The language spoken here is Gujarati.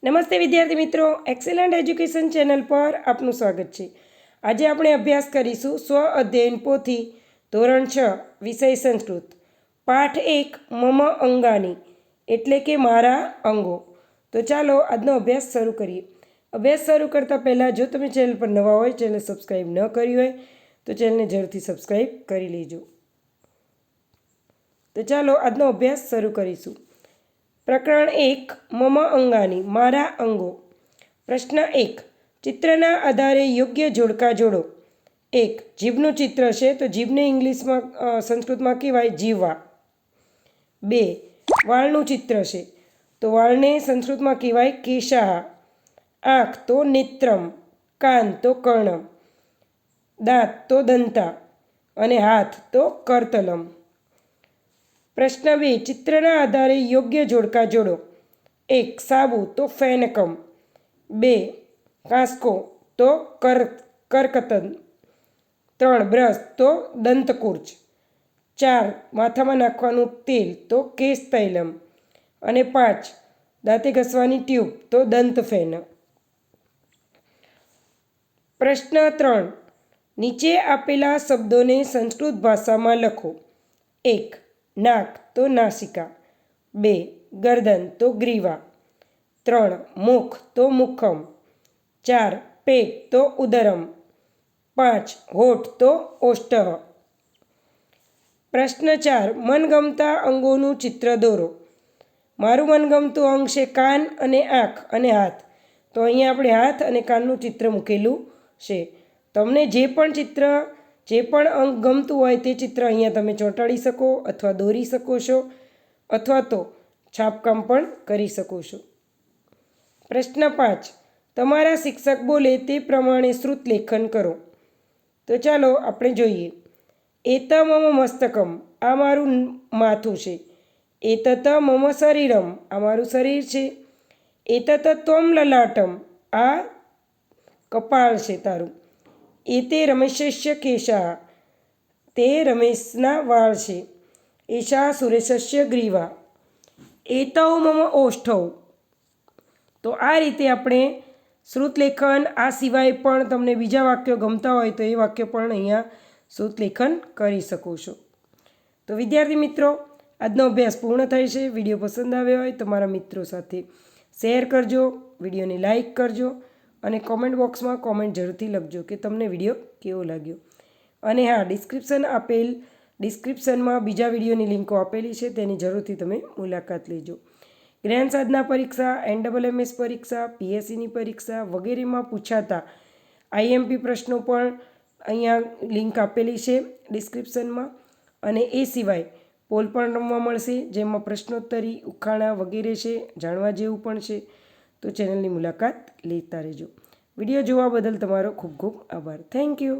નમસ્તે વિદ્યાર્થી મિત્રો, એક્સેલન્ટ એજ્યુકેશન ચેનલ પર આપનું સ્વાગત છે। આજે આપણે અભ્યાસ કરીશું સ્વ અધ્યયન પોથી ધોરણ 6 વિષય સંસ્કૃત પાઠ 1 મમ અંગાની એટલે કે મારા અંગો। તો ચાલો આજનો અભ્યાસ શરૂ કરીએ। અભ્યાસ શરૂ કરતાં પહેલાં જો તમે ચેનલ પર નવા હોય, ચેનલ સબસ્ક્રાઈબ ન કરી હોય તો ચેનલને જરૂરથી સબસ્ક્રાઈબ કરી લેજો। તો ચાલો આજનો અભ્યાસ શરૂ કરીશું। પ્રકરણ 1 મમ અંગાની મારા અંગો। પ્રશ્ન 1 ચિત્રના આધારે યોગ્ય જોડકા જોડો। 1 જીભનું ચિત્ર છે તો જીભને ઇંગ્લિશમાં સંસ્કૃતમાં કહેવાય જીવા। 2 વાળનું ચિત્ર છે તો વાળને સંસ્કૃતમાં કહેવાય કેશાહ। આંખ તો નેત્રમ, કાન તો કર્ણમ, દાંત તો દંતા અને હાથ તો કરતલમ। પ્રશ્ન 2 ચિત્રના આધારે યોગ્ય જોડકા જોડો। 1 સાબુ તો ફેનકમ, 2 કાંસકો તો કરકતન, 3 બ્રશ તો દંતકુર્ચ, 4 માથામાં નાખવાનું તેલ તો કેશ તૈલમ અને 5 દાંતે ઘસવાની ટ્યુબ તો દંતફેન। પ્રશ્ન 3 નીચે આપેલા શબ્દોને સંસ્કૃત ભાષામાં લખો। 1 નાક તો નાસિકા, 2 ગરદન તો ગ્રીવા, 3 મુખ તો મુખમ, 4 પેટ તો ઉદરમ, 5 હોઠ તો ઓષ્ઠઃ। પ્રશ્ન 4 મનગમતા અંગોનું ચિત્ર દોરો। મારું મનગમતું અંગ છે કાન અને આંખ અને હાથ, તો અહીંયા આપણે હાથ અને કાનનું ચિત્ર મૂકેલું છે। તમને જે પણ અંગ ગમતું હોય તે ચિત્ર અહીંયા તમે ચોંટાડી શકો અથવા દોરી શકો છો અથવા તો છાપકામ પણ કરી શકો છો। પ્રશ્ન 5 તમારા શિક્ષક બોલે તે પ્રમાણે શ્રુત લેખન કરો। તો ચાલો આપણે જોઈએ। એત મમ મસ્તકમ આ મારું માથું છે, એતત મમ શરીરમ આ મારું શરીર છે, એતત ત્વમ લલાટમ આ કપાળ છે તારું, એતે રમેશસ્ય કેશા તે રમેશના વાળ છે, એશા સુરેશસ્ય ગ્રીવા, એતૌ મમ ઓષ્ઠૌ। તો આ રીતે આપણે શ્રુતલેખન, આ સિવાય પણ તમને બીજા વાક્યો ગમતા હોય તો એ વાક્ય પણ અહીંયા શ્રુતલેખન કરી શકો છો। તો વિદ્યાર્થી મિત્રો, આજનો અભ્યાસ પૂર્ણ થાય છે। વિડીયો પસંદ આવ્યો હોય તો મારા મિત્રો સાથે શેર કરજો, વિડીયોને લાઈક કરજો અને કોમેન્ટ બોક્સમાં કોમેન્ટ જરૂરથી લખજો કે તમને વિડીયો કેવો લાગ્યો। અને હા, ડિસ્ક્રિપ્શનમાં બીજા વિડીયોની લિંકો આપેલી છે, તેની જરૂરથી તમે મુલાકાત લેજો। જ્ઞાન સાધના પરીક્ષા, NMMS પરીક્ષા, PSCની પરીક્ષા વગેરેમાં પૂછાતા IMP પ્રશ્નો પણ અહીંયા લિંક આપેલી છે ડિસ્ક્રિપ્શનમાં। અને એ સિવાય પોલ પણ રમવા મળશે, જેમાં પ્રશ્નોત્તરી, ઉખાણા વગેરે છે, જાણવા જેવું પણ છે। તો ચેનલની મુલાકાત લેતા રહેજો। વિડીયો જોવા બદલ તમારો ખૂબ ખૂબ આભાર। Thank you.